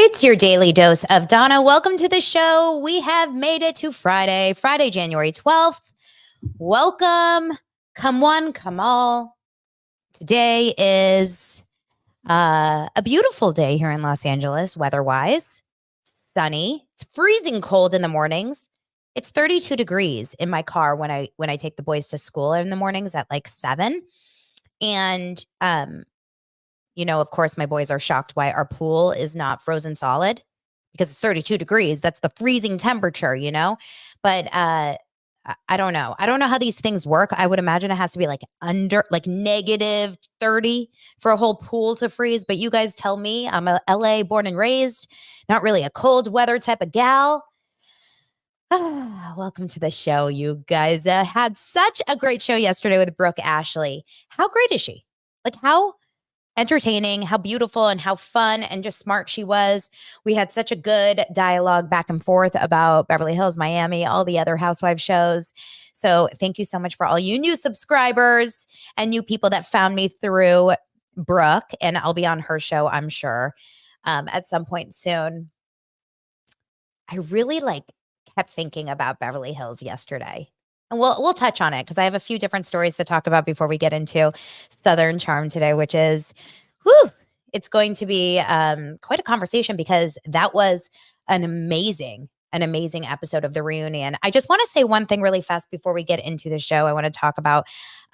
It's your daily dose of Donna. Welcome to the show. We have made it to Friday, January 12th. Welcome. Come one, come all. Today is a beautiful day here in Los Angeles, weather-wise. Sunny. It's freezing cold in the mornings. It's 32 degrees in my car when I take the boys to school in the mornings at like 7. And of course, my boys are shocked why our pool is not frozen solid because it's 32 degrees. That's the freezing temperature. But I don't know. I don't know how these things work. I would imagine it has to be like negative 30 for a whole pool to freeze. But you guys tell me. I'm a LA born and raised, not really a cold weather type of gal. Welcome to the show, you guys. Had such a great show yesterday with Brooke Ashley. How great is she? Like, how entertaining, how beautiful and how fun and just smart she was. We had such a good dialogue back and forth about Beverly Hills, Miami, all the other housewife shows. So thank you so much for all you new subscribers and new people that found me through Brooke. And I'll be on her show, I'm sure, at some point soon. I really kept thinking about Beverly Hills yesterday. And we'll touch on it because I have a few different stories to talk about before we get into Southern Charm today, which is, it's going to be quite a conversation because that was an amazing episode of The Reunion. I just want to say one thing really fast before we get into the show. I want to talk about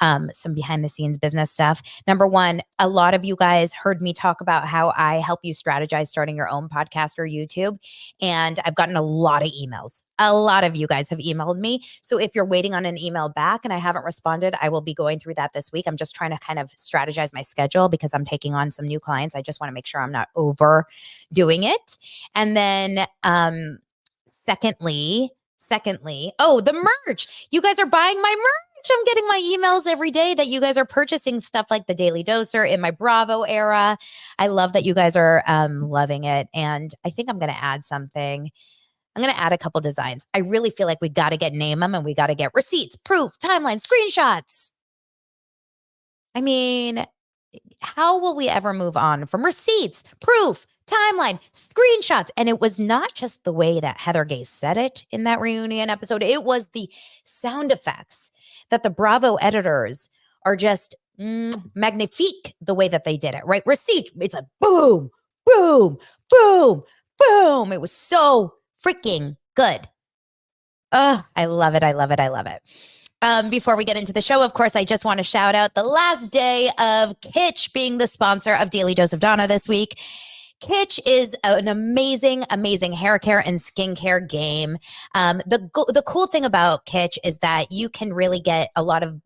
some behind the scenes business stuff. Number one, a lot of you guys heard me talk about how I help you strategize starting your own podcast or YouTube. And I've gotten a lot of emails. A lot of you guys have emailed me. So if you're waiting on an email back and I haven't responded, I will be going through that this week. I'm just trying to kind of strategize my schedule because I'm taking on some new clients. I just want to make sure I'm not overdoing it. And then, Secondly, the merch. You guys are buying my merch. I'm getting my emails every day that you guys are purchasing stuff like the Daily Doser in my Bravo era. I love that you guys are loving it. And I think I'm going to add something. I'm going to add a couple designs. I really feel like we got to name them and we got to get receipts, proof, timeline, screenshots. I mean, how will we ever move on from receipts, proof, timeline, screenshots? And it was not just the way that Heather Gay said it in that reunion episode. It was the sound effects that the Bravo editors are just magnifique the way that they did it, right? Receipt, it's a boom, boom, boom, boom. It was so freaking good. Oh, I love it. I love it. I love it. Before we get into the show, of course, I just want to shout out the last day of Kitsch being the sponsor of Daily Dose of Donna this week. Kitsch is an amazing, amazing hair care and skincare game. The cool thing about Kitsch is that you can really get a lot of,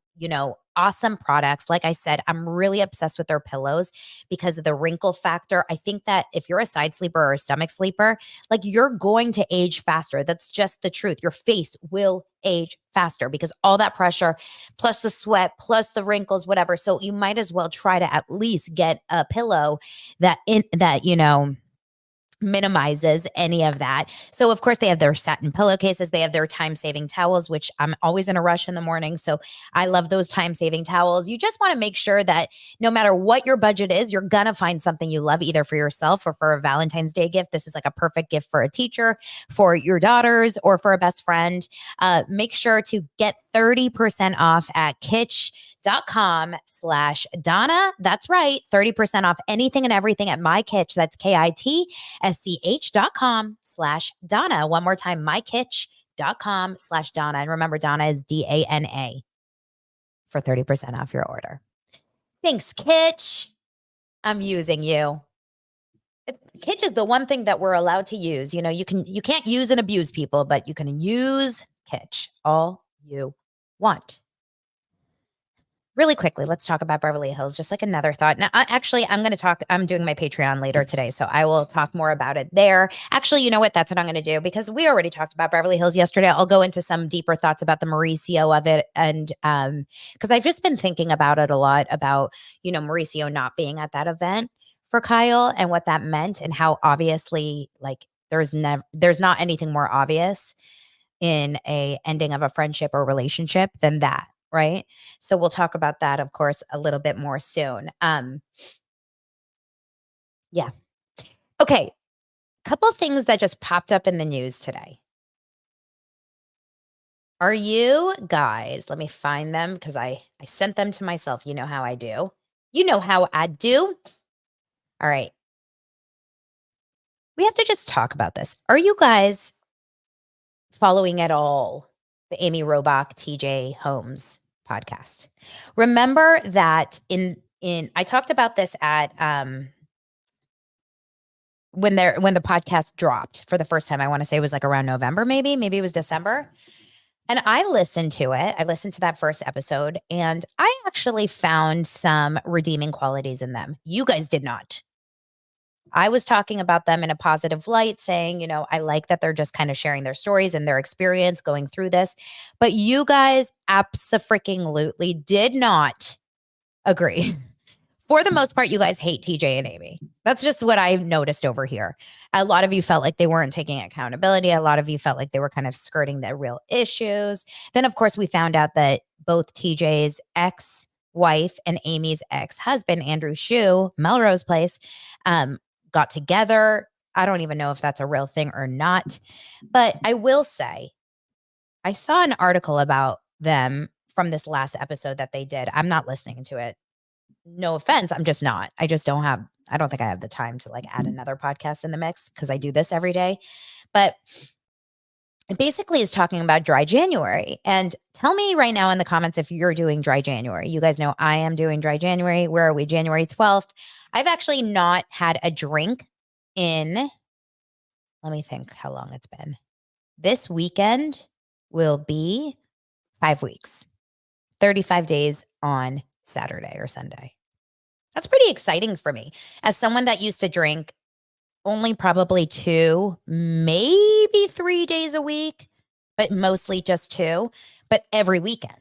awesome products. Like I said, I'm really obsessed with their pillows because of the wrinkle factor. I think that if you're a side sleeper or a stomach sleeper, you're going to age faster. That's just the truth. Your face will age faster because all that pressure, plus the sweat, plus the wrinkles, whatever. So you might as well try to at least get a pillow that minimizes any of that. So of course they have their satin pillowcases, they have their time-saving towels, which I'm always in a rush in the morning. So I love those time-saving towels. You just want to make sure that no matter what your budget is, you're going to find something you love either for yourself or for a Valentine's Day gift. This is like a perfect gift for a teacher, for your daughters, or for a best friend. Make sure to get 30% off at kitsch.com/Donna. That's right. 30% off anything and everything at My Kitsch. That's kitsch.com/Donna. One more time, mykitsch.com/Donna. And remember, Donna is DANA for 30% off your order. Thanks, Kitsch. I'm using you. Kitsch is the one thing that we're allowed to use. You can't use and abuse people, but you can use Kitsch all you want. Really quickly, let's talk about Beverly Hills. Just like another thought. Now, I'm doing my Patreon later today, so I will talk more about it there. Actually, you know what? That's what I'm going to do because we already talked about Beverly Hills yesterday. I'll go into some deeper thoughts about the Mauricio of it. And because I've just been thinking about it a lot about, Mauricio not being at that event for Kyle and what that meant and how obviously there's not anything more obvious in a ending of a friendship or relationship than that. Right. So we'll talk about that, of course, a little bit more soon. Yeah. Okay. Couple things that just popped up in the news today. Are you guys, let me find them because I sent them to myself. You know how I do. You know how I do. All right. We have to just talk about this. Are you guys following at all the Amy Robach, TJ Holmes podcast? Remember that in I talked about this at when the podcast dropped for the first time. I want to say it was like around November, maybe it was December. And I listened to it. I listened to that first episode and I actually found some redeeming qualities in them. You guys did not. I was talking about them in a positive light, saying, I like that they're just kind of sharing their stories and their experience going through this. But you guys abso-freaking-lutely did not agree. For the most part, you guys hate TJ and Amy. That's just what I've noticed over here. A lot of you felt like they weren't taking accountability. A lot of you felt like they were kind of skirting the real issues. Then, of course, we found out that both TJ's ex-wife and Amy's ex-husband, Andrew Shue, Melrose Place, got together. I don't even know if that's a real thing or not. But I will say, I saw an article about them from this last episode that they did. I'm not listening to it. No offense, I'm just not. I don't think I have the time to like add another podcast in the mix because I do this every day. But it basically is talking about dry January. And tell me right now in the comments if you're doing dry January. You guys know I am doing dry January. Where are we? January 12th. I've actually not had a drink in, let me think how long it's been. This weekend will be 5 weeks, 35 days on Saturday or Sunday. That's pretty exciting for me. As someone that used to drink only probably 2, maybe 3 days a week, but mostly just 2, but every weekend,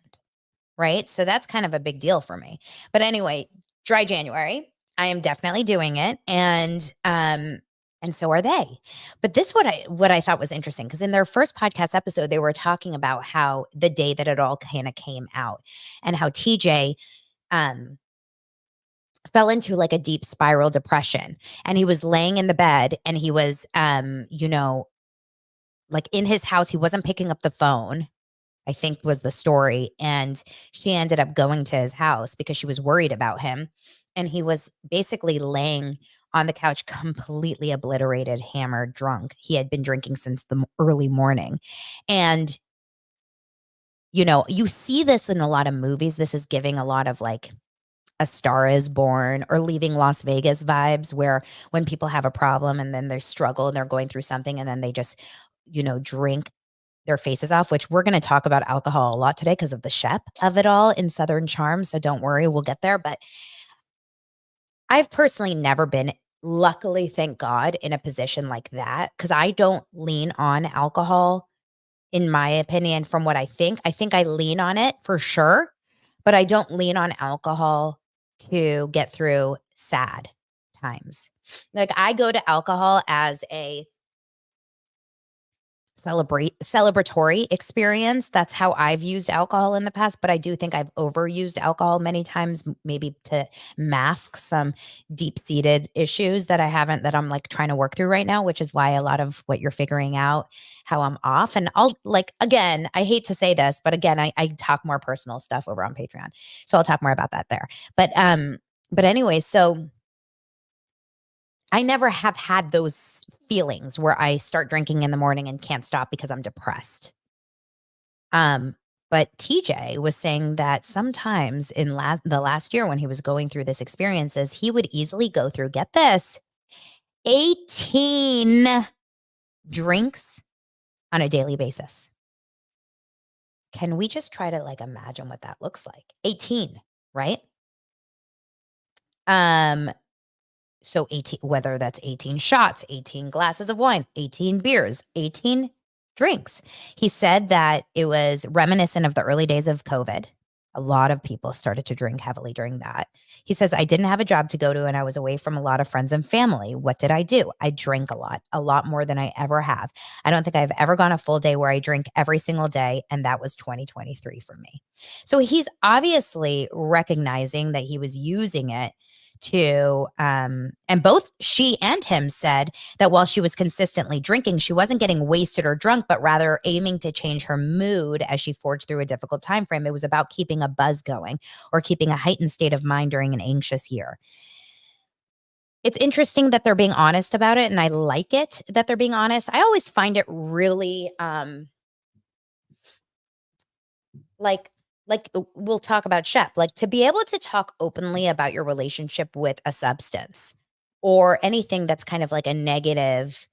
right? So that's kind of a big deal for me. But anyway, dry January, I am definitely doing it, and so are they. But this what I thought was interesting because in their first podcast episode, they were talking about how the day that it all kind of came out and how TJ fell into like a deep spiral depression, and he was laying in the bed and he was like in his house, he wasn't picking up the phone, I think was the story, and she ended up going to his house because she was worried about him, and he was basically laying on the couch completely obliterated, hammered, drunk. He had been drinking since the early morning. And you see this in a lot of movies. This is giving a lot of like A Star Is Born or Leaving Las Vegas vibes, where when people have a problem and then they struggle and they're going through something and then they just, drink their faces off, which we're going to talk about alcohol a lot today because of the Shep of it all in Southern Charm. So don't worry, we'll get there. But I've personally never been, luckily, thank God, in a position like that because I don't lean on alcohol, in my opinion, from what I think. I think I lean on it for sure, but I don't lean on alcohol to get through sad times. Like I go to alcohol as a celebratory experience. That's how I've used alcohol in the past, but I do think I've overused alcohol many times, maybe to mask some deep-seated issues that I'm like trying to work through right now, which is why a lot of what you're figuring out, how I'm off. And I'll like, again, I hate to say this, but again, I talk more personal stuff over on Patreon. So I'll talk more about that there. But anyway, so I never have had those feelings where I start drinking in the morning and can't stop because I'm depressed. But TJ was saying that sometimes in the last year when he was going through this experiences, he would easily go through, get this, 18 drinks on a daily basis. Can we just try to like imagine what that looks like? 18, right? So 18, whether that's 18 shots, 18 glasses of wine, 18 beers, 18 drinks. He said that it was reminiscent of the early days of COVID. A lot of people started to drink heavily during that. He says, I didn't have a job to go to and I was away from a lot of friends and family. What did I do? I drank a lot more than I ever have. I don't think I've ever gone a full day where I drink every single day. And that was 2023 for me. So he's obviously recognizing that he was using it to and both she and him said that while she was consistently drinking, she wasn't getting wasted or drunk, but rather aiming to change her mood as she forged through a difficult time frame. It was about keeping a buzz going or keeping a heightened state of mind during an anxious year. It's interesting that they're being honest about it, and I like it that they're being honest. I always find it really like we'll talk about Shep, like to be able to talk openly about your relationship with a substance or anything that's kind of like a negative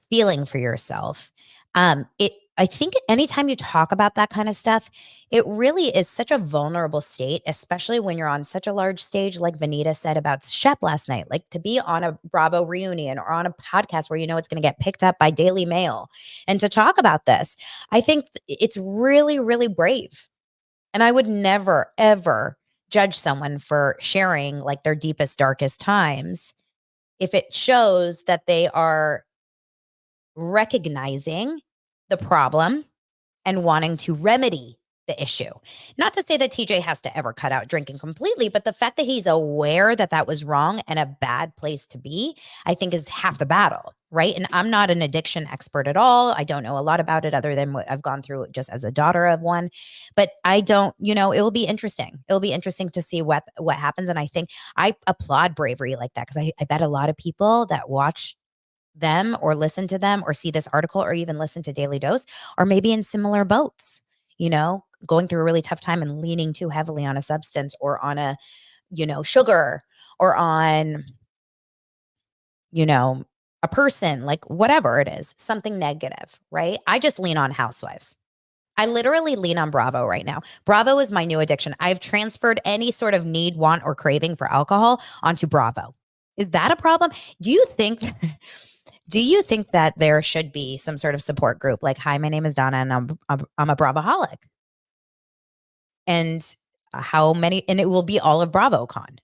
feeling for yourself. I think anytime you talk about that kind of stuff, it really is such a vulnerable state, especially when you're on such a large stage, like Vanita said about Shep last night. Like to be on a Bravo reunion or on a podcast where you know it's going to get picked up by Daily Mail and to talk about this, I think it's really, really brave. And I would never, ever judge someone for sharing like their deepest, darkest times if it shows that they are recognizing the problem and wanting to remedy the issue. Not to say that TJ has to ever cut out drinking completely, but the fact that he's aware that that was wrong and a bad place to be, I think is half the battle, right? And I'm not an addiction expert at all. I don't know a lot about it other than what I've gone through just as a daughter of one. But I don't, it will be interesting. It'll be interesting to see what happens. And I think I applaud bravery like that because I bet a lot of people that watch them or listen to them or see this article or even listen to Daily Dose or maybe in similar boats, going through a really tough time and leaning too heavily on a substance or on a, sugar or on, a person, like whatever it is, something negative, right? I just lean on Housewives. I literally lean on Bravo right now. Bravo is my new addiction. I've transferred any sort of need, want, or craving for alcohol onto Bravo. Is that a problem? Do you think do you think that there should be some sort of support group like, hi, my name is Donna and I'm a Bravoholic? And how many, and it will be all of BravoCon.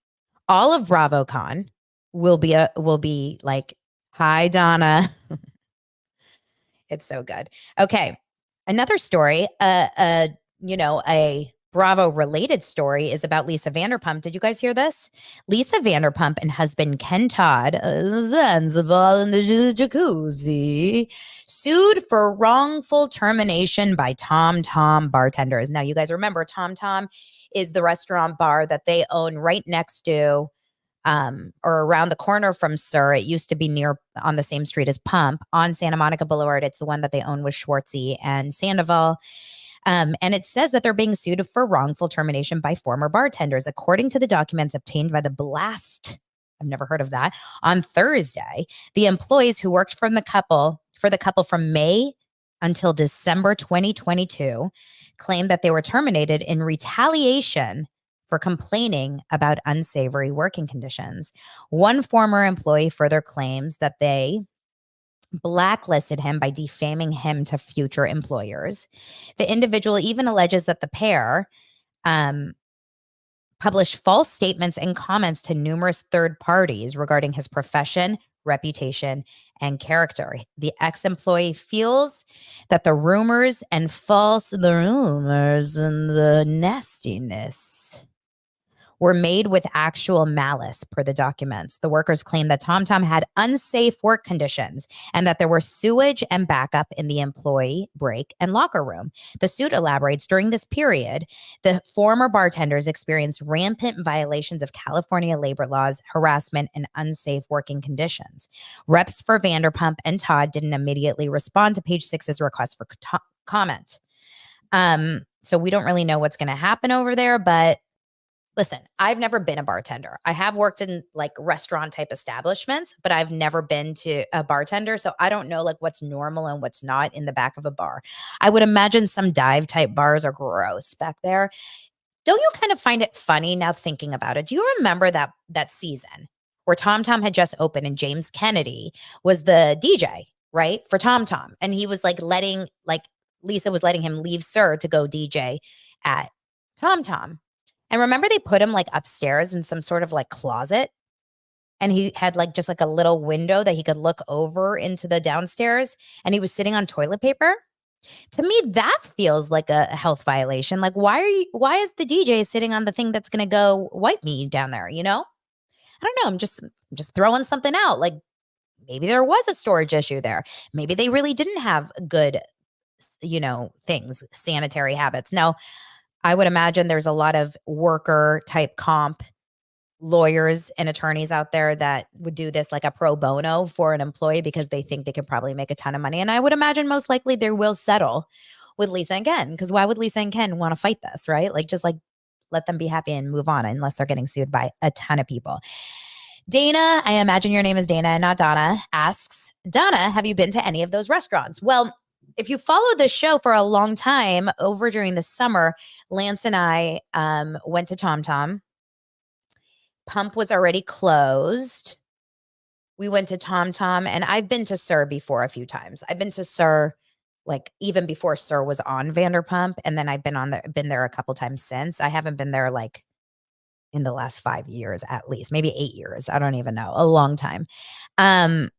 All of BravoCon will be like, hi, Donna. It's so good. Okay. Another story, a Bravo related story is about Lisa Vanderpump. Did you guys hear this? Lisa Vanderpump and husband Ken Todd, Zanzibar in the jacuzzi, sued for wrongful termination by Tom Tom bartenders. Now, you guys remember Tom Tom is the restaurant bar that they own right next to or around the corner from Sir. It used to be near on the same street as Pump on Santa Monica Boulevard. It's the one that they own with Schwartzy and Sandoval. And it says that they're being sued for wrongful termination by former bartenders. According to the documents obtained by the Blast, I've never heard of that, on Thursday, the employees who worked for the couple from May until December 2022 claimed that they were terminated in retaliation for complaining about unsavory working conditions. One former employee further claims that they blacklisted him by defaming him to future employers. The individual even alleges that the pair published false statements and comments to numerous third parties regarding his profession, reputation, and character. The ex-employee feels that the rumors and the nastiness were made with actual malice per the documents. The workers claimed that TomTom had unsafe work conditions and that there were sewage and backup in the employee break and locker room. The suit elaborates during this period, the former bartenders experienced rampant violations of California labor laws, harassment, and unsafe working conditions. Reps for Vanderpump and Todd didn't immediately respond to Page Six's request for comment. So we don't really know what's going to happen over there, but listen, I've never been a bartender. I have worked in like restaurant type establishments, but I've never been to a bartender. So I don't know like what's normal and what's not in the back of a bar. I would imagine some dive type bars are gross back there. Don't you kind of find it funny now thinking about it? Do you remember that season where Tom Tom had just opened and James Kennedy was the DJ, right? For Tom Tom. And he was like Lisa was letting him leave Sir to go DJ at Tom Tom. And remember they put him like upstairs in some sort of like closet and he had like just like a little window that he could look over into the downstairs and he was sitting on toilet paper. To me, that feels like a health violation. Like why is the DJ sitting on the thing that's going to go wipe me down there, I don't know. I'm just throwing something out. Like maybe there was a storage issue there. Maybe they really didn't have good, things, sanitary habits. Now, I would imagine there's a lot of worker type comp lawyers and attorneys out there that would do this like a pro bono for an employee because they think they could probably make a ton of money. And I would imagine most likely they will settle with Lisa and Ken, because why would Lisa and Ken want to fight this, right? Like just like let them be happy and move on unless they're getting sued by a ton of people. Dana, I imagine your name is Dana and not Donna, asks, Donna, have you been to any of those restaurants? Well, if you followed the show for a long time over during the summer, Lance and I went to Tom Tom. Pump was already closed. We went to Tom Tom, and I've been to Sir before a few times. I've been to Sir like even before Sir was on Vanderpump, and then I've been there a couple times since. I haven't been there like in the last 5 years at least, maybe 8 years. I don't even know, a long time. Um,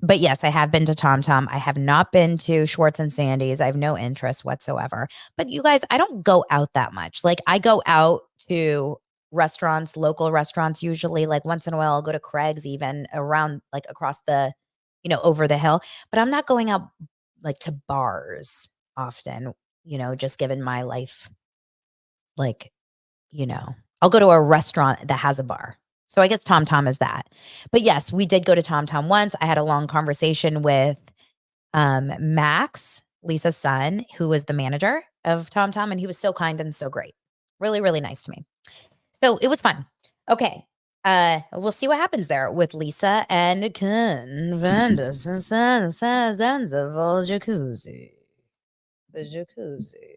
but yes, I have been to Tom Tom. I have not been to Schwartz and Sandy's. I have no interest whatsoever. But you guys, I don't go out that much. Like I go out to restaurants, local restaurants usually. Like once in a while I'll go to Craig's even around like across the, over the hill. But I'm not going out like to bars often, just given my life, like, I'll go to a restaurant that has a bar. So I guess Tom Tom is that. But yes, we did go to Tom Tom once. I had a long conversation with Max, Lisa's son, who was the manager of Tom Tom, and he was so kind and so great. Really, really nice to me. So it was fun. Okay. We'll see what happens there with Lisa and Ken Vandus and Zanzibar Jacuzzi. The jacuzzi.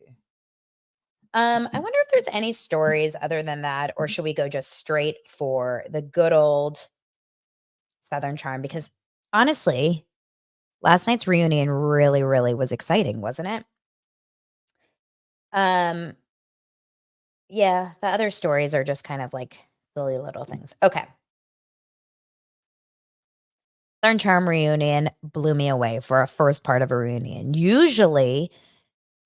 I wonder if there's any stories other than that, or should we go just straight for the good old Southern Charm? Because honestly, last night's reunion really, really was exciting, wasn't it? Um, yeah, the other stories are just kind of like silly little things. Okay. Southern Charm reunion blew me away for a first part of a reunion. Usually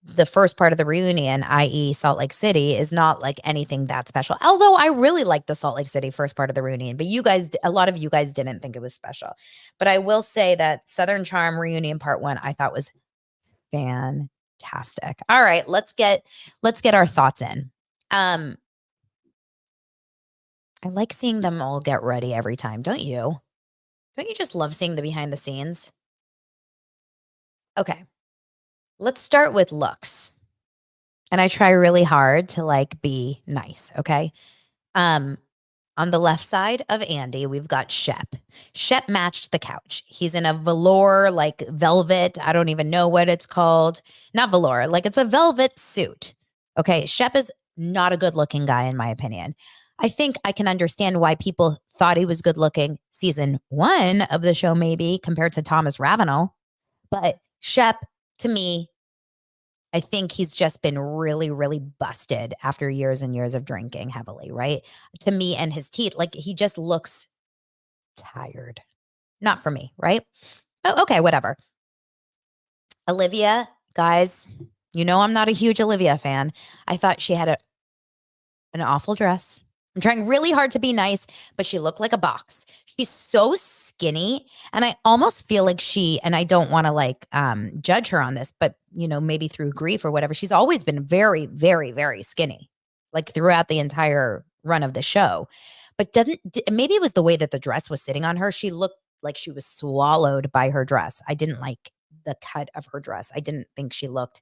the first part of the reunion, i.e. Salt Lake City, is not like anything that special. Although I really liked the Salt Lake City first part of the reunion, but a lot of you guys didn't think it was special. But I will say that Southern Charm reunion part 1, I thought was fantastic. All right, let's get our thoughts in. I like seeing them all get ready every time, don't you? Don't you just love seeing the behind the scenes? Okay. Let's start with looks. And I try really hard to like be nice, okay? Um on the left side of Andy, we've got Shep. Shep matched the couch. He's in a velour, like velvet. I don't even know what it's called. Not velour, like it's a velvet suit. Okay. Shep is not a good looking guy, in my opinion. I think I can understand why people thought he was good looking season 1 of the show, maybe compared to Thomas Ravenel. But Shep, to me, I think he's just been really, really busted after years and years of drinking heavily, right? To me, and his teeth, like he just looks tired. Not for me, right? Oh, okay, whatever. Olivia, guys, I'm not a huge Olivia fan. I thought she had an awful dress. I'm trying really hard to be nice, but she looked like a box. She's so skinny, and I almost feel like and I don't want to like judge her on this, but maybe through grief or whatever, she's always been very, very, very skinny, like throughout the entire run of the show. But maybe it was the way that the dress was sitting on her. She looked like she was swallowed by her dress. I didn't like the cut of her dress. I didn't think she looked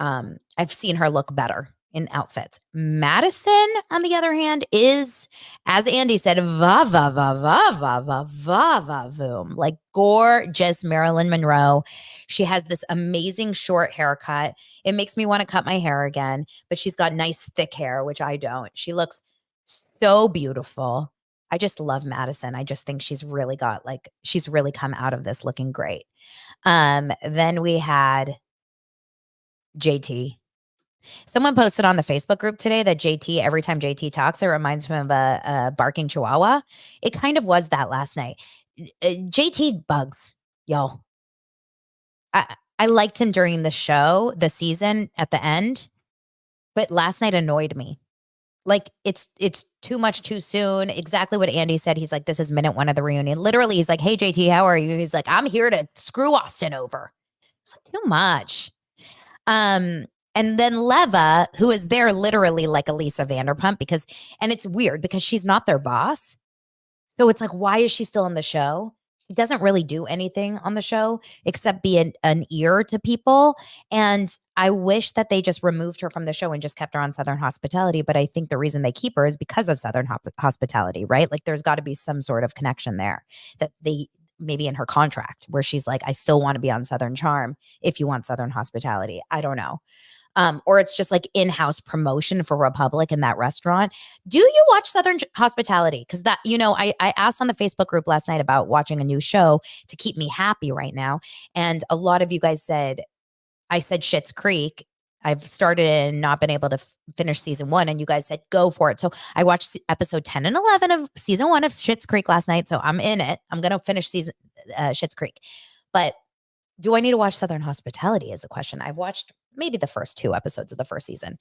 I've seen her look better in outfits. Madison, on the other hand, is, as Andy said, va va va va va va va va voom, like gorgeous Marilyn Monroe. She has this amazing short haircut. It makes me want to cut my hair again, but she's got nice thick hair, which I don't. She looks so beautiful. I just love Madison. I just think she's really come out of this looking great. Then we had JT. Someone posted on the Facebook group today that JT, every time JT talks, it reminds him of a barking chihuahua. It kind of was that last night. JT bugs, y'all. I liked him during the show, the season at the end, but last night annoyed me. Like it's too much too soon. Exactly what Andy said. He's like, this is minute one of the reunion. Literally, he's like, hey JT, how are you? He's like, I'm here to screw Austen over. It's like too much. Um, and then Leva, who is there literally like a Lisa Vanderpump, because and it's weird because she's not their boss. So it's like, why is she still in the show? She doesn't really do anything on the show except be an ear to people. And I wish that they just removed her from the show and just kept her on Southern Hospitality. But I think the reason they keep her is because of Southern Hospitality, right? Like there's got to be some sort of connection there that they maybe in her contract where she's like, I still want to be on Southern Charm if you want Southern Hospitality. I don't know. Or it's just like in-house promotion for Republic in that restaurant. Do you watch Southern Hospitality? Because that, I asked on the Facebook group last night about watching a new show to keep me happy right now. And a lot of you guys said, I said Schitt's Creek. I've started and not been able to finish season 1. And you guys said, go for it. So I watched episode 10 and 11 of season 1 of Schitt's Creek last night. So I'm in it. I'm going to finish season Schitt's Creek. But do I need to watch Southern Hospitality is the question. I've watched maybe the first 2 episodes of the first season.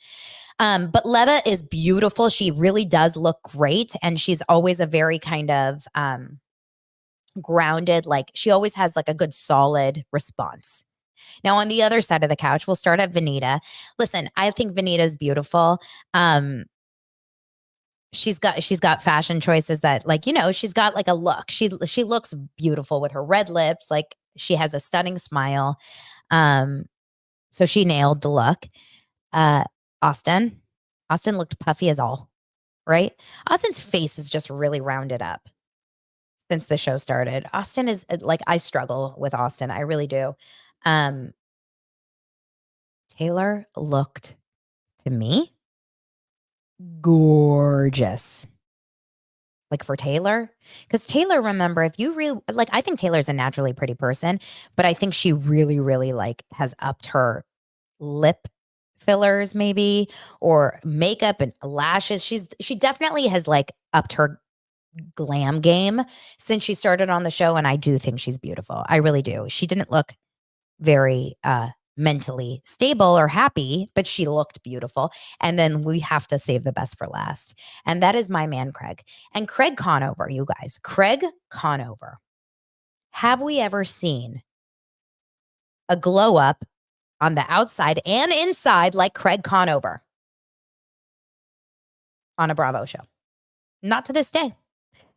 But Leva is beautiful. She really does look great. And she's always a very kind of grounded, like she always has like a good solid response. Now on the other side of the couch, we'll start at Vanita. Listen, I think Vanita is beautiful. She's got fashion choices that like, she's got like a look. She looks beautiful with her red lips. Like she has a stunning smile. So she nailed the look. Austen looked puffy as all, right? Austen's face is just really rounded up since the show started. Austen is like, I struggle with Austen. I really do. Taylor looked to me gorgeous. Like for Taylor, because Taylor, remember, if you really like, I think Taylor's a naturally pretty person, but I think she really, really like has upped her lip fillers maybe or makeup and lashes. She definitely has like upped her glam game since she started on the show. And I do think she's beautiful. I really do. She didn't look very mentally stable or happy, but she looked beautiful. And then we have to save the best for last. And that is my man, Craig. And Craig Conover, you guys, Craig Conover. Have we ever seen a glow up on the outside and inside like Craig Conover on a Bravo show? Not to this day.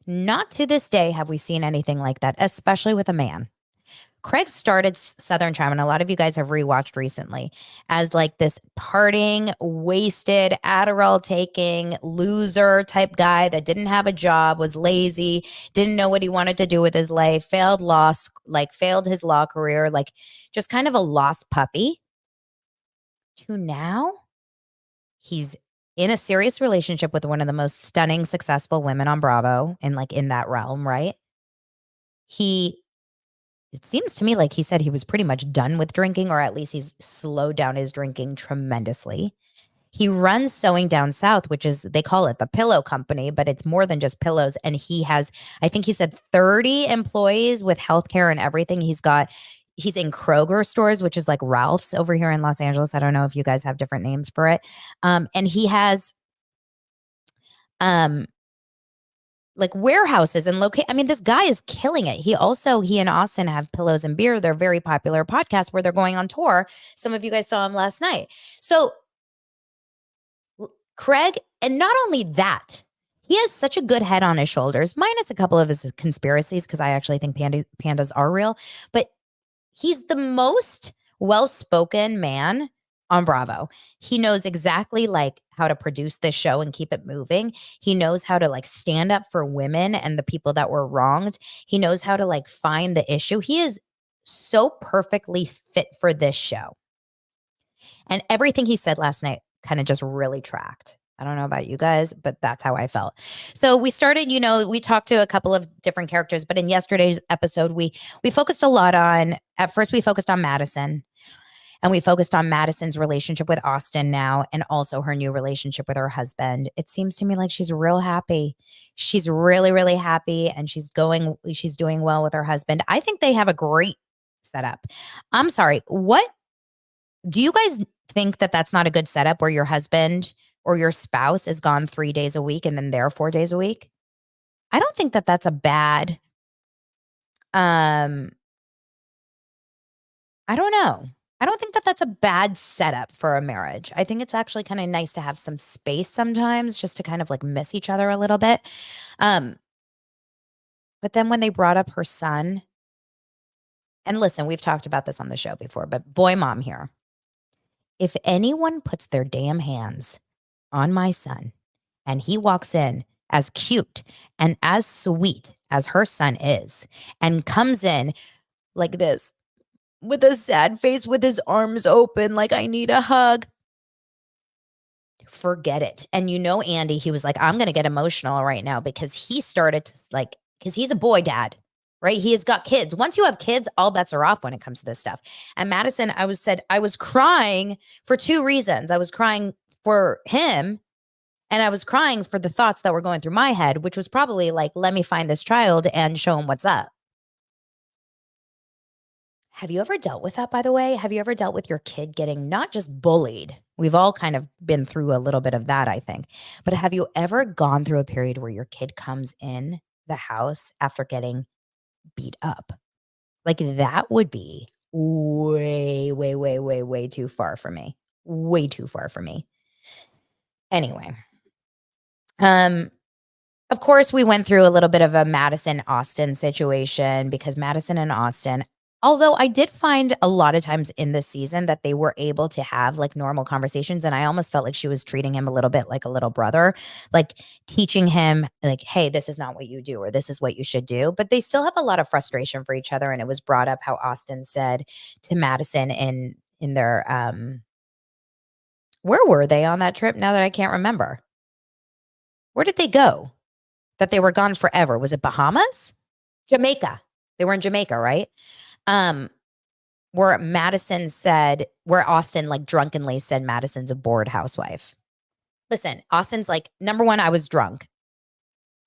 Not to this day have we seen anything like that, especially with a man. Craig started Southern Charm, and a lot of you guys have rewatched recently, as like this partying, wasted, Adderall taking, loser type guy that didn't have a job, was lazy, didn't know what he wanted to do with his life, failed his law career, like just kind of a lost puppy. To now, he's in a serious relationship with one of the most stunning, successful women on Bravo, and like in that realm, right? It seems to me like he said he was pretty much done with drinking, or at least he's slowed down his drinking tremendously. He runs Sewing Down South, which is, they call it the pillow company, but it's more than just pillows. And he has, I think he said 30 employees with healthcare and everything. He's in Kroger stores, which is like Ralph's over here in Los Angeles. I don't know if you guys have different names for it. And he has, like warehouses and locate. I mean, this guy is killing it. He and Austen have Pillows and Beer. They're very popular podcasts where they're going on tour. Some of you guys saw him last night. So Craig, and not only that, he has such a good head on his shoulders, minus a couple of his conspiracies, because I actually think pandas are real. But he's the most well-spoken man on Bravo. He knows exactly like how to produce this show and keep it moving. He knows how to like stand up for women and the people that were wronged. He knows how to like find the issue. He is so perfectly fit for this show. And everything he said last night kind of just really tracked. I don't know about you guys, but that's how I felt. So we started, we talked to a couple of different characters, but in yesterday's episode, we focused a lot on, at first we focused on Madison. And we focused on Madison's relationship with Austen now, and also her new relationship with her husband. It seems to me like she's real happy. She's really, really happy, and she's doing well with her husband. I think they have a great setup. I'm sorry. What do you guys think that that's not a good setup where your husband or your spouse is gone 3 days a week and then they're 4 days a week, I don't think that that's a bad, um, I don't know. I don't think that that's a bad setup for a marriage. I think it's actually kinda nice to have some space sometimes just to kind of, like, miss each other a little bit. Um, but then when they brought up her son, and listen, we've talked about this on the show before, but boy mom here. If anyone puts their damn hands on my son and he walks in as cute and as sweet as her son is and comes in like this with a sad face with his arms open like I need a hug, forget it. And you know Andy, he was like, I'm going to get emotional right now because he started to like cuz he's a boy dad, right? He has got kids. Once you have kids, all bets are off when it comes to this stuff. And Madison, I was crying for two reasons. I was crying for him and I was crying for the thoughts that were going through my head, which was probably like, let me find this child and show him what's up. Have you ever dealt with that, by the way? Have you ever dealt with your kid getting not just bullied? We've all kind of been through a little bit of that, I think. But have you ever gone through a period where your kid comes in the house after getting beat up? Like that would be way, way, way, way, way too far for me. Way too far for me. Anyway, um, of course, we went through a little bit of a Madison Austen situation because Madison and Austen, although I did find a lot of times in this season that they were able to have like normal conversations. And I almost felt like she was treating him a little bit like a little brother, like teaching him, like, hey, this is not what you do, or this is what you should do. But they still have a lot of frustration for each other. And it was brought up how Austen said to Madison in their where were they on that trip now that I can't remember? Where did they go? That they were gone forever. Was it Bahamas? Jamaica. They were in Jamaica, right? Um, where Madison said, where Austen like drunkenly said Madison's a bored housewife. Listen, Austen's like, number one, I was drunk.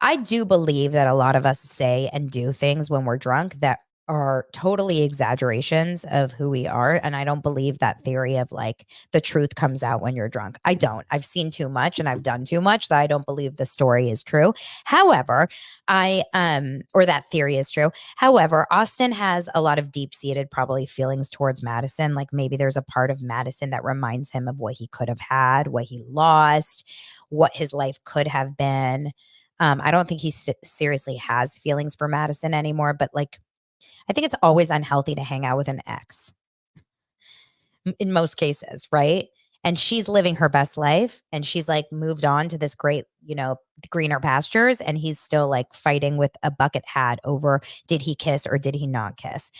I do believe that a lot of us say and do things when we're drunk that are totally exaggerations of who we are. And I don't believe that theory of like the truth comes out when you're drunk. I don't. I've seen too much and I've done too much that I don't believe the story is true. However, or that theory is true. However, Austen has a lot of deep-seated probably feelings towards Madison. Like maybe there's a part of Madison that reminds him of what he could have had, what he lost, what his life could have been. I don't think he seriously has feelings for Madison anymore, but like, I think it's always unhealthy to hang out with an ex in most cases, right? And she's living her best life and she's like moved on to this great, greener pastures. And he's still like fighting with a bucket hat over did he kiss or did he not kiss?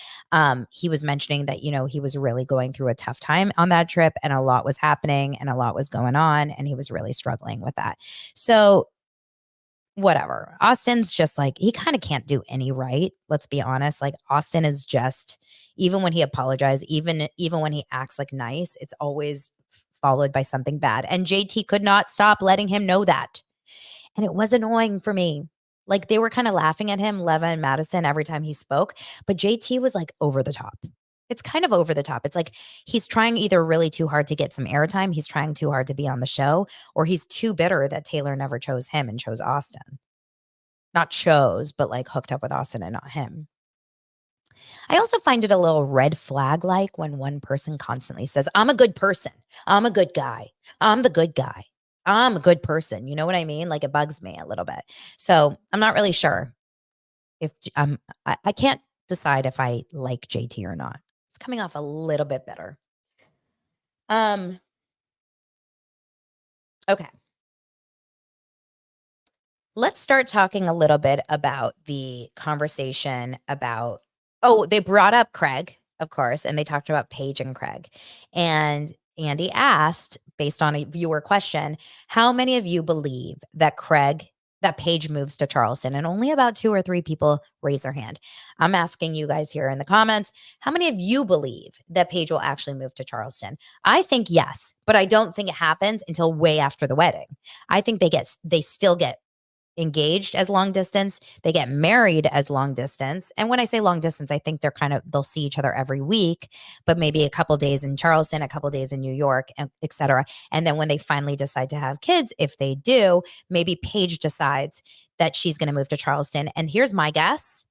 He was mentioning that, he was really going through a tough time on that trip and a lot was happening and a lot was going on. And he was really struggling with that. So whatever. Austin's just like, he kind of can't do any right. Let's be honest. Like Austen is just, even when he apologizes, even when he acts like nice, it's always followed by something bad. And JT could not stop letting him know that. And it was annoying for me. Like they were kind of laughing at him, Leva and Madison, every time he spoke. But JT was like over the top. It's kind of over the top. It's like he's trying either really too hard to get some airtime, he's trying too hard to be on the show, or he's too bitter that Taylor never chose him and chose Austen. Not chose, but like hooked up with Austen and not him. I also find it a little red flag like when one person constantly says, I'm a good person. I'm a good guy. I'm the good guy. I'm a good person. You know what I mean? Like it bugs me a little bit. So I'm not really sure if I can't decide if I like JT or not. It's coming off a little bit better. Okay. Let's start talking a little bit about the conversation about, oh, they brought up Craig, of course, and they talked about Paige and Craig. And Andy asked, based on a viewer question, how many of you believe that Paige moves to Charleston? And only about 2 or 3 people raise their hand. I'm asking you guys here in the comments, how many of you believe that Paige will actually move to Charleston? I think yes, but I don't think it happens until way after the wedding. I think they still get engaged as long distance. They get married as long distance. And when I say long distance, I think they'll see each other every week, but maybe a couple days in Charleston, a couple days in New York, and et cetera. And then when they finally decide to have kids, if they do, maybe Paige decides that she's going to move to Charleston. And here's my guess,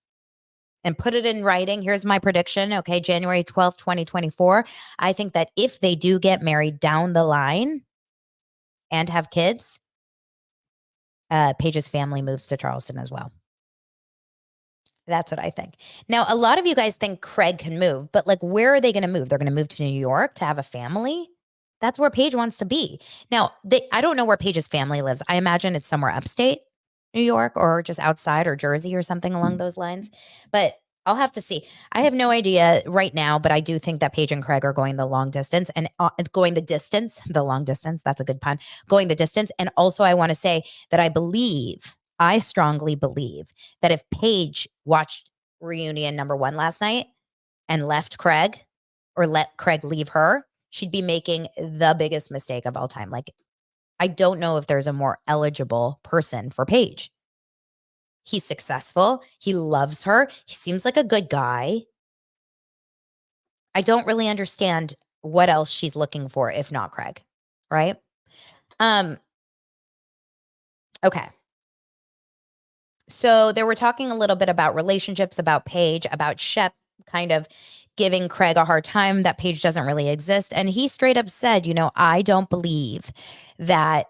and put it in writing. Here's my prediction. Okay. January 12th, 2024. I think that if they do get married down the line and have kids, Paige's family moves to Charleston as well. That's what I think. Now, a lot of you guys think Craig can move, but like, where are they going to move? They're going to move to New York to have a family. That's where Paige wants to be. Now, I don't know where Paige's family lives. I imagine it's somewhere upstate New York or just outside or Jersey or something along those lines. But I'll have to see. I have no idea right now, but I do think that Paige and Craig are going the long distance and going the distance, the long distance. That's a good pun. Going the distance. And also, I want to say that I strongly believe that if Paige watched reunion number 1 last night and left Craig or let Craig leave her, she'd be making the biggest mistake of all time. Like, I don't know if there's a more eligible person for Paige. He's successful. He loves her. He seems like a good guy. I don't really understand what else she's looking for if not Craig, right? Okay. So they were talking a little bit about relationships, about Paige, about Shep kind of giving Craig a hard time that Paige doesn't really exist. And he straight up said, I don't believe that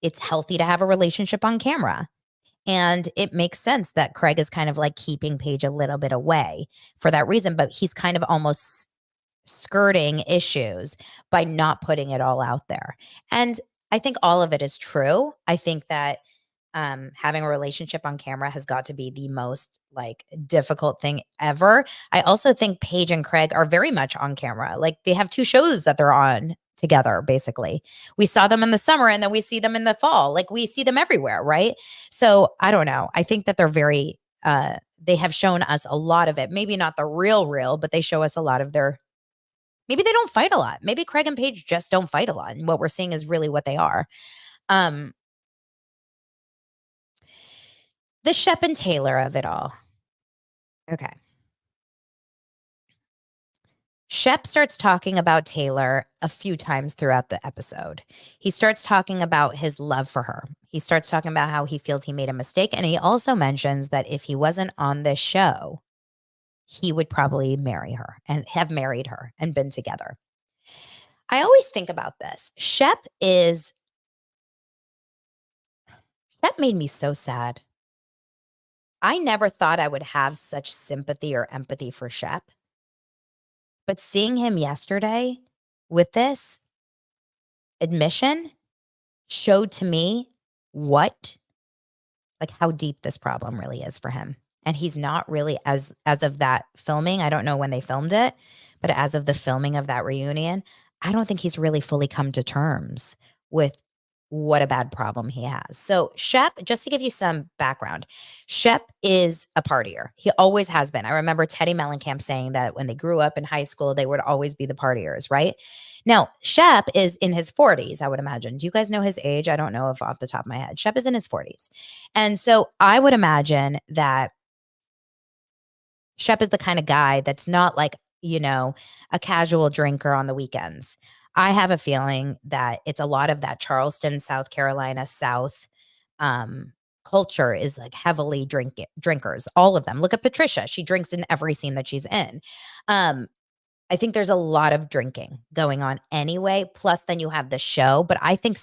it's healthy to have a relationship on camera. And it makes sense that Craig is kind of like keeping Paige a little bit away for that reason, but he's kind of almost skirting issues by not putting it all out there. And I think all of it is true. I think that having a relationship on camera has got to be the most like difficult thing ever. I also think Paige and Craig are very much on camera. Like they have 2 shows that they're on together, basically. We saw them in the summer and then we see them in the fall. Like we see them everywhere, right? So I don't know. I think that they're very, they have shown us a lot of it. Maybe not the real, but they show us a lot of maybe they don't fight a lot. Maybe Craig and Paige just don't fight a lot. And what we're seeing is really what they are. The Shep and Taylor of it all. Okay. Shep starts talking about Taylor a few times throughout the episode. He starts talking about his love for her. He starts talking about how he feels he made a mistake. And he also mentions that if he wasn't on this show, he would probably marry her and have married her and been together. I always think about this. Shep made me so sad. I never thought I would have such sympathy or empathy for Shep. But seeing him yesterday with this admission showed to me how deep this problem really is for him. And he's not really, as of that filming, I don't know when they filmed it, but as of the filming of that reunion, I don't think he's really fully come to terms with what a bad problem he has. So Shep, just to give you some background, Shep is a partier. He always has been. I remember Teddy Mellencamp saying that when they grew up in high school, they would always be the partiers, right? Now, Shep is in his 40s, I would imagine. Do you guys know his age? I don't know if off the top of my head. Shep is in his 40s. And so I would imagine that Shep is the kind of guy that's not like, a casual drinker on the weekends. I have a feeling that it's a lot of that Charleston, South Carolina, South culture is like heavily drinkers, all of them. Look at Patricia. She drinks in every scene that she's in. I think there's a lot of drinking going on anyway. Plus, then you have the show. But I think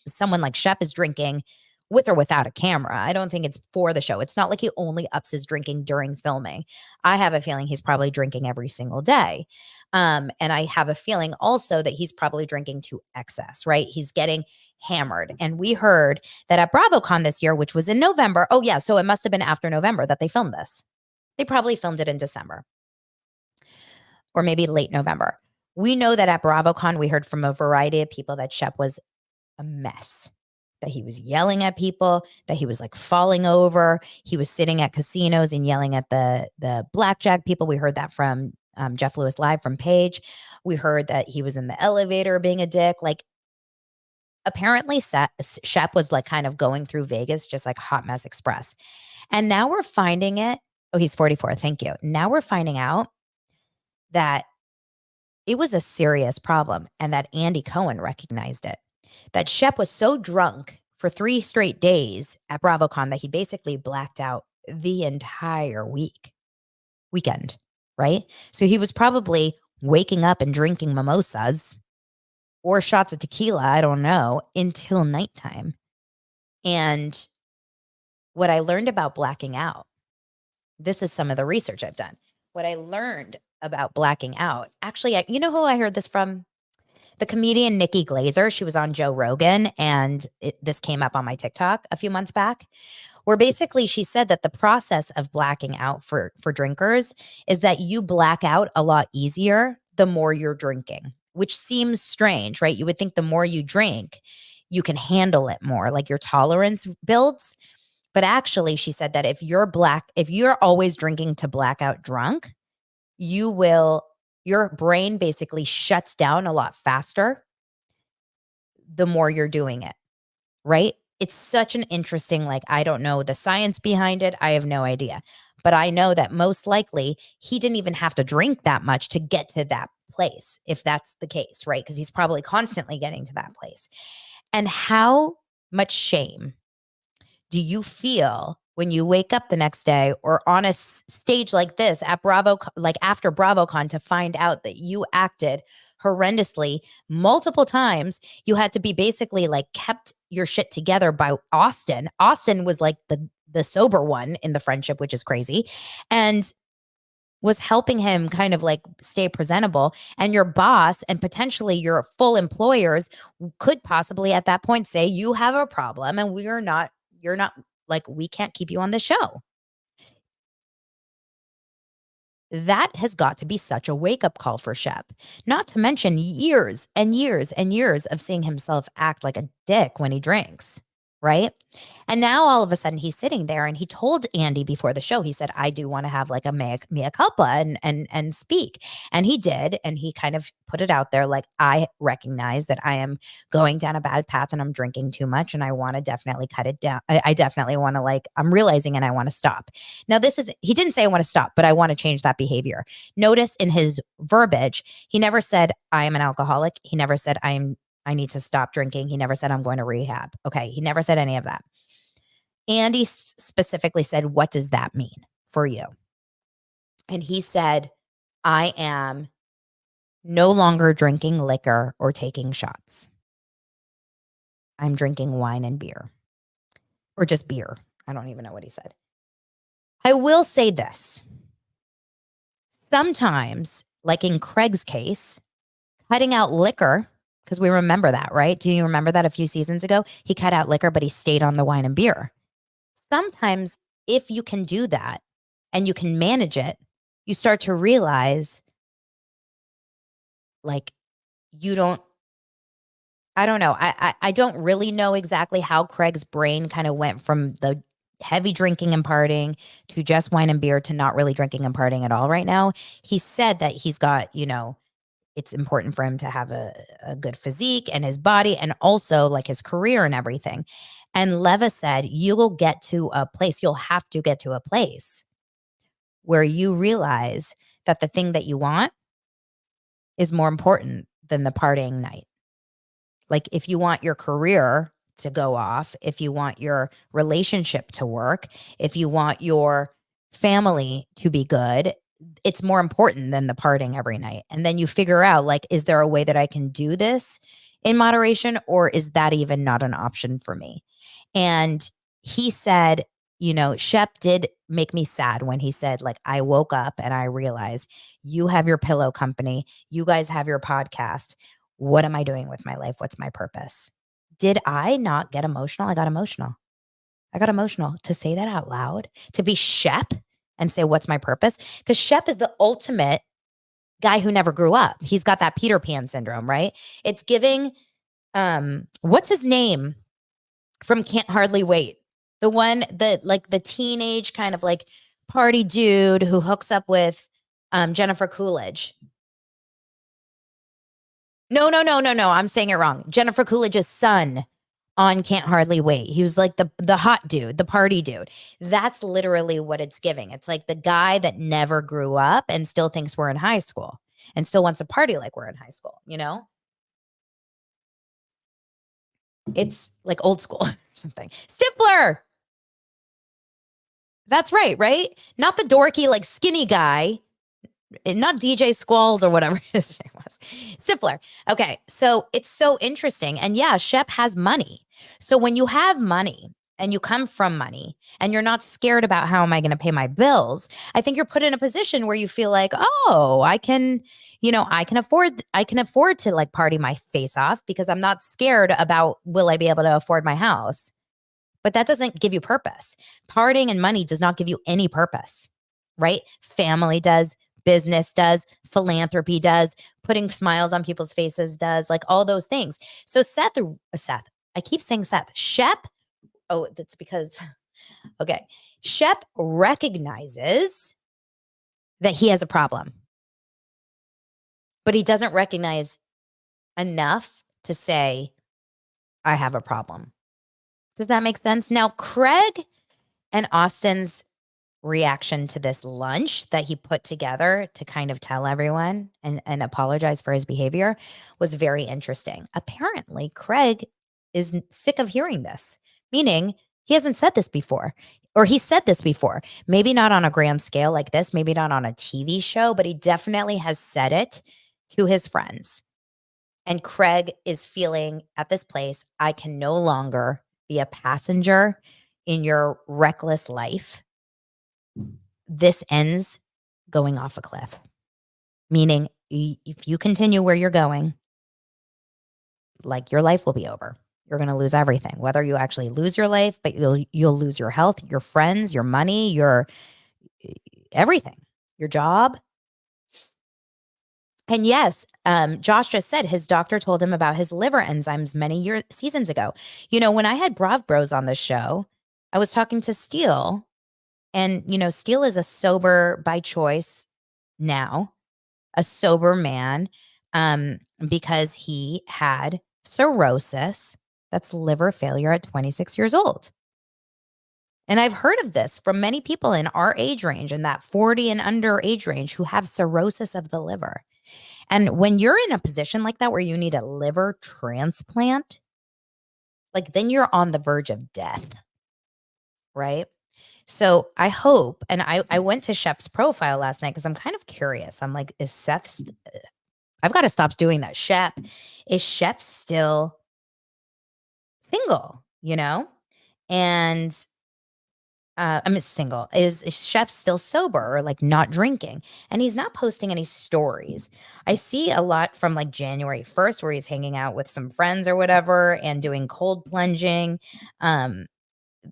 someone like Shep is drinking with or without a camera. I don't think it's for the show. It's not like he only ups his drinking during filming. I have a feeling he's probably drinking every single day. And I have a feeling also that he's probably drinking to excess, right? He's getting hammered. And we heard that at BravoCon this year, which was in November. Oh, yeah. So it must have been after November that they filmed this. They probably filmed it in December or maybe late November. We know that at BravoCon, we heard from a variety of people that Shep was a mess, that he was yelling at people, that he was like falling over. He was sitting at casinos and yelling at the blackjack people. We heard that from Jeff Lewis Live from Paige. We heard that he was in the elevator being a dick. Like, apparently Shep was like kind of going through Vegas, just like hot mess express. And now we're finding it. Oh, he's 44. Thank you. Now we're finding out that it was a serious problem and that Andy Cohen recognized it. That Shep was so drunk for 3 straight days at BravoCon that he basically blacked out the entire weekend, right? So he was probably waking up and drinking mimosas or shots of tequila, I don't know, until nighttime. And what I learned about blacking out, this is some of the research I've done. What I learned about blacking out, actually, you know who I heard this from? The comedian Nikki Glazer. She was on Joe Rogan, and this came up on my TikTok a few months back, where basically she said that the process of blacking out for drinkers is that you black out a lot easier the more you're drinking, which seems strange, right? You would think the more you drink, you can handle it more, like your tolerance builds. But actually, she said that if you're always drinking to black out drunk, your brain basically shuts down a lot faster the more you're doing it, right? It's such an interesting, like, I don't know the science behind it. I have no idea. But I know that most likely he didn't even have to drink that much to get to that place, if that's the case, right? Because he's probably constantly getting to that place. And how much shame do you feel when you wake up the next day or on a stage like this at Bravo, like after BravoCon, to find out that you acted horrendously multiple times? You had to be basically like kept your shit together by Austen. Austen was like the sober one in the friendship, which is crazy, and was helping him kind of like stay presentable. And your boss and potentially your full employers could possibly at that point say, you have a problem and you're not, like, we can't keep you on the show. That has got to be such a wake up call for Shep, not to mention years and years and years of seeing himself act like a dick when he drinks. Right. And now all of a sudden he's sitting there and he told Andy before the show, he said, I do want to have like a mea culpa and speak. And he did. And he kind of put it out there like, I recognize that I am going down a bad path and I'm drinking too much and I want to definitely cut it down. I definitely want to, like, I'm realizing and I want to stop. Now, he didn't say I want to stop, but I want to change that behavior. Notice in his verbiage, he never said, I am an alcoholic. He never said, I need to stop drinking. He never said, I'm going to rehab. Okay. He never said any of that. Andy specifically said, what does that mean for you? And he said, I am no longer drinking liquor or taking shots. I'm drinking wine and beer, or just beer. I don't even know what he said. I will say this. Sometimes, like in Craig's case, cutting out liquor, because we remember that, right? Do you remember that a few seasons ago? He cut out liquor, but he stayed on the wine and beer. Sometimes, if you can do that and you can manage it, you start to realize, like, you don't, I don't know. I don't really know exactly how Craig's brain kind of went from the heavy drinking and partying to just wine and beer to not really drinking and partying at all right now. He said that he's got, it's important for him to have a good physique and his body and also like his career and everything. And Leva said, you'll have to get to a place where you realize that the thing that you want is more important than the partying night. Like, if you want your career to go off, if you want your relationship to work, if you want your family to be good, it's more important than the partying every night. And then you figure out, like, is there a way that I can do this in moderation, or is that even not an option for me? And he said, Shep did make me sad when he said, like, I woke up and I realized you have your pillow company, you guys have your podcast. What am I doing with my life? What's my purpose? Did I not get emotional? I got emotional. I got emotional to say that out loud, to be Shep and say, what's my purpose? Because Shep is the ultimate guy who never grew up. He's got that Peter Pan syndrome, right? It's giving, what's his name from Can't Hardly Wait? The one that, like, the teenage kind of like party dude who hooks up with Jennifer Coolidge. No, no, no, no, no. I'm saying it wrong. Jennifer Coolidge's son on Can't Hardly Wait. He was like the hot dude, the party dude. That's literally what it's giving. It's like the guy that never grew up and still thinks we're in high school and still wants to party like we're in high school, you know? It's like old school or something. Stifler. That's right, right? Not the dorky, like skinny guy, not DJ Squalls or whatever his name was. Stifler. Okay. So it's so interesting. And yeah, Shep has money. So when you have money and you come from money and you're not scared about how am I going to pay my bills, I think you're put in a position where you feel like, oh, I can afford to like party my face off because I'm not scared about will I be able to afford my house. But that doesn't give you purpose. Partying and money does not give you any purpose, right? Family does, business does, philanthropy does, putting smiles on people's faces does, like all those things. So Seth, I keep saying Seth, Shep. Oh, that's because, okay. Shep recognizes that he has a problem, but he doesn't recognize enough to say, I have a problem. Does that make sense? Now, Craig and Austen's reaction to this lunch that he put together to kind of tell everyone and apologize for his behavior was very interesting. Apparently, Craig is sick of hearing this, meaning he hasn't said this before, or he said this before. Maybe not on a grand scale like this, maybe not on a TV show, but he definitely has said it to his friends. And Craig is feeling at this place, I can no longer be a passenger in your reckless life. This ends going off a cliff, meaning if you continue where you're going, like your life will be over. You're going to lose everything, whether you actually lose your life, but you'll lose your health, your friends, your money, your everything, your job. And yes, Josh just said his doctor told him about his liver enzymes many seasons ago. You know, when I had Brav Bros on the show, I was talking to Steele, and Steele is a sober by choice now, a sober man, because he had cirrhosis, that's liver failure at 26 years old. And I've heard of this from many people in our age range, in that 40 and under age range, who have cirrhosis of the liver. And when you're in a position like that where you need a liver transplant, like then you're on the verge of death, right? So I hope, and I went to Shep's profile last night because I'm kind of curious. I'm like, is Seth? I've got to stop doing that. Shep, is Shep still single? And I'm single. Is Shep still sober or like not drinking? And he's not posting any stories. I see a lot from like January 1st where he's hanging out with some friends or whatever and doing cold plunging. Um,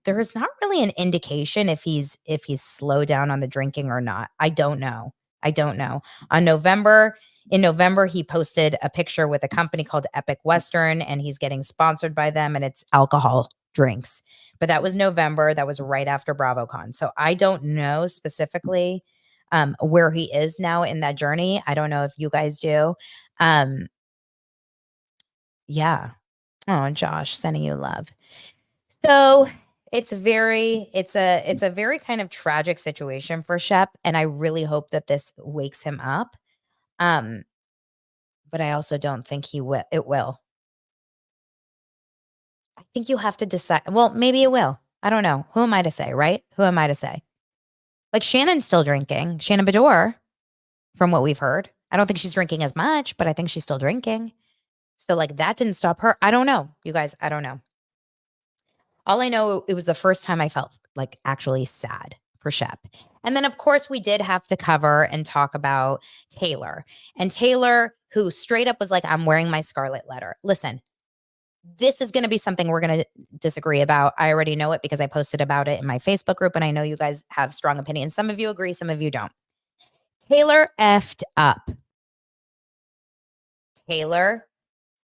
there's not really an indication if he's slowed down on the drinking or not. I don't know. I don't know. In November, he posted a picture with a company called Epic Western, and he's getting sponsored by them, and it's alcohol drinks. But that was November. That was right after BravoCon. So I don't know specifically where he is now in that journey. I don't know if you guys do. Um, yeah. Oh, Josh, sending you love. So it's a very kind of tragic situation for Shep, and I really hope that this wakes him up. Um, but I also don't think it will. I think you have to decide. Well, maybe it will. I don't know. Who am I to say, right? Who am I to say? Like Shannon's still drinking. Shannon Bedore, from what we've heard. I don't think she's drinking as much, but I think she's still drinking. So like that didn't stop her. I don't know. You guys, I don't know. All I know, it was the first time I felt like actually sad for Shep. And then, of course, we did have to cover and talk about Taylor. And Taylor, who straight up was like, I'm wearing my scarlet letter. Listen, this is going to be something we're going to disagree about. I already know it because I posted about it in my Facebook group, and I know you guys have strong opinions. Some of you agree, some of you don't. Taylor effed up. Taylor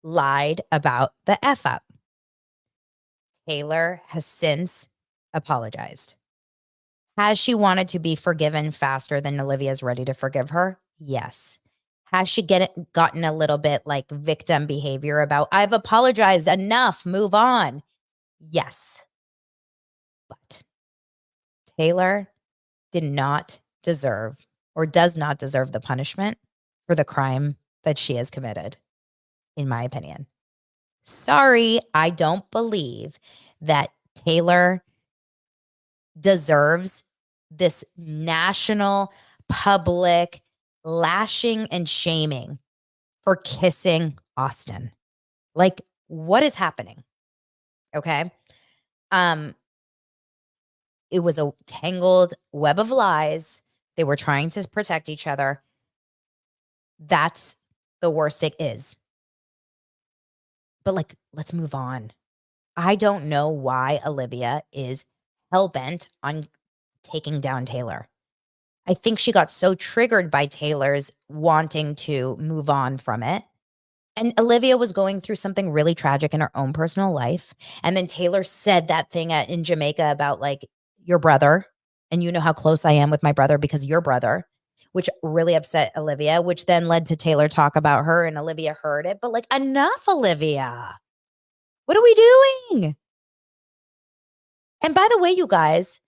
lied about the F up. Taylor has since apologized. Has she wanted to be forgiven faster than Olivia's ready to forgive her? Yes. Has she gotten a little bit like victim behavior about, I've apologized, enough, move on? Yes. But Taylor did not deserve or does not deserve the punishment for the crime that she has committed, in my opinion. Sorry, I don't believe that Taylor deserves this national public lashing and shaming for kissing Austen. Like, what is happening? Okay. Um, it was a tangled web of lies. They were trying to protect each other. That's the worst it is. But like, let's move on. I don't know why Olivia is hell-bent on taking down Taylor. I think she got so triggered by Taylor's wanting to move on from it. And Olivia was going through something really tragic in her own personal life. And then Taylor said that thing in Jamaica about like your brother. And you know how close I am with my brother because your brother, which really upset Olivia, which then led to Taylor talk about her and Olivia heard it. But like, enough, Olivia. What are we doing? And by the way, you guys,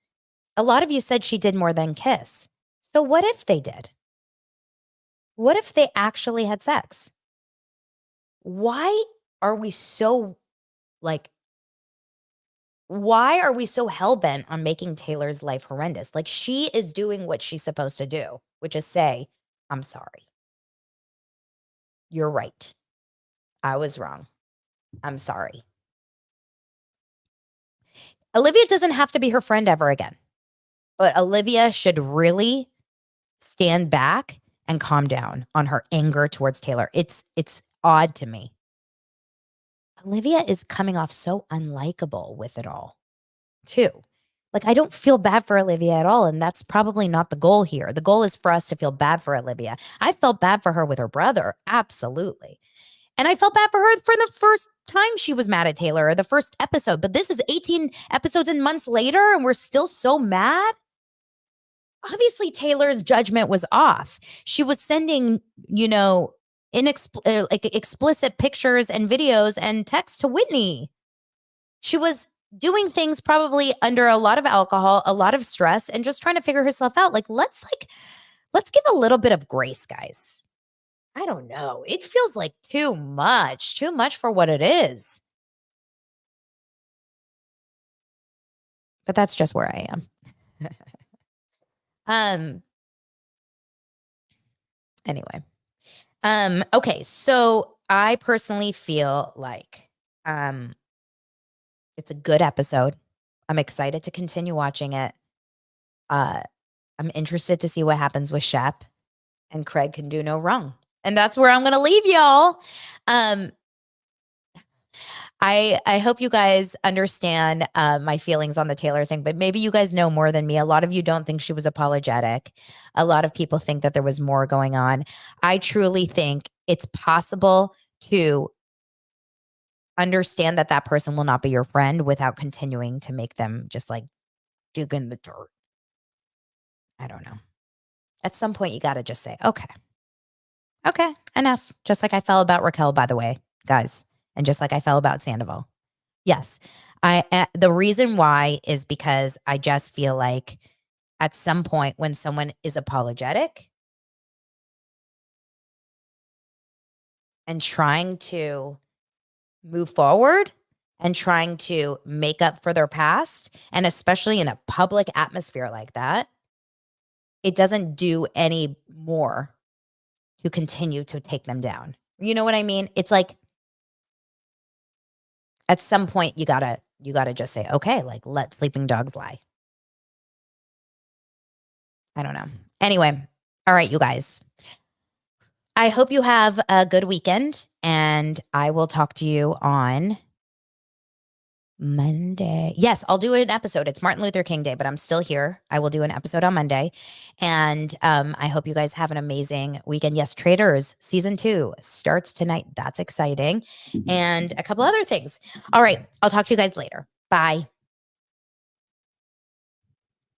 a lot of you said she did more than kiss. So what if they did? What if they actually had sex? Why are we so like, why are we so hell-bent on making Taylor's life horrendous? Like, she is doing what she's supposed to do, which is say, I'm sorry. You're right. I was wrong. I'm sorry. Olivia doesn't have to be her friend ever again, but Olivia should really stand back and calm down on her anger towards Taylor. It's odd to me. Olivia is coming off so unlikable with it all, too. Like, I don't feel bad for Olivia at all, and that's probably not the goal here. The goal is for us to feel bad for Olivia. I felt bad for her with her brother, absolutely. And I felt bad for her for the first time she was mad at Taylor, or the first episode. But this is 18 episodes and months later, and we're still so mad. Obviously, Taylor's judgment was off. She was sending, like explicit pictures and videos and texts to Whitney. She was doing things probably under a lot of alcohol, a lot of stress, and just trying to figure herself out. Let's give a little bit of grace, guys. I don't know. It feels like too much for what it is. But that's just where I am. Anyway. Okay, so I personally feel like it's a good episode. I'm excited to continue watching it. I'm interested to see what happens with Shep, and Craig can do no wrong. And that's where I'm going to leave y'all. I hope you guys understand my feelings on the Taylor thing, but maybe you guys know more than me. A lot of you don't think she was apologetic. A lot of people think that there was more going on. I truly think it's possible to understand that that person will not be your friend without continuing to make them just like dig in the dirt. I don't know. At some point, you got to just say, okay, enough. Just like I felt about Raquel, by the way, guys. And just like I felt about Sandoval. Yes. The reason why is because I just feel like at some point when someone is apologetic and trying to move forward and trying to make up for their past, and especially in a public atmosphere like that, it doesn't do any more to continue to take them down. You know what I mean? It's like at some point you gotta just say, okay, like let sleeping dogs lie. I don't know. Anyway, all right, you guys. I hope you have a good weekend, and I will talk to you on Monday. Yes, I'll do an episode. It's Martin Luther King Day, but I'm still here. I will do an episode on Monday. And I hope you guys have an amazing weekend. Yes, Traders season 2 starts tonight. That's exciting. And a couple other things. All right. I'll talk to you guys later. Bye.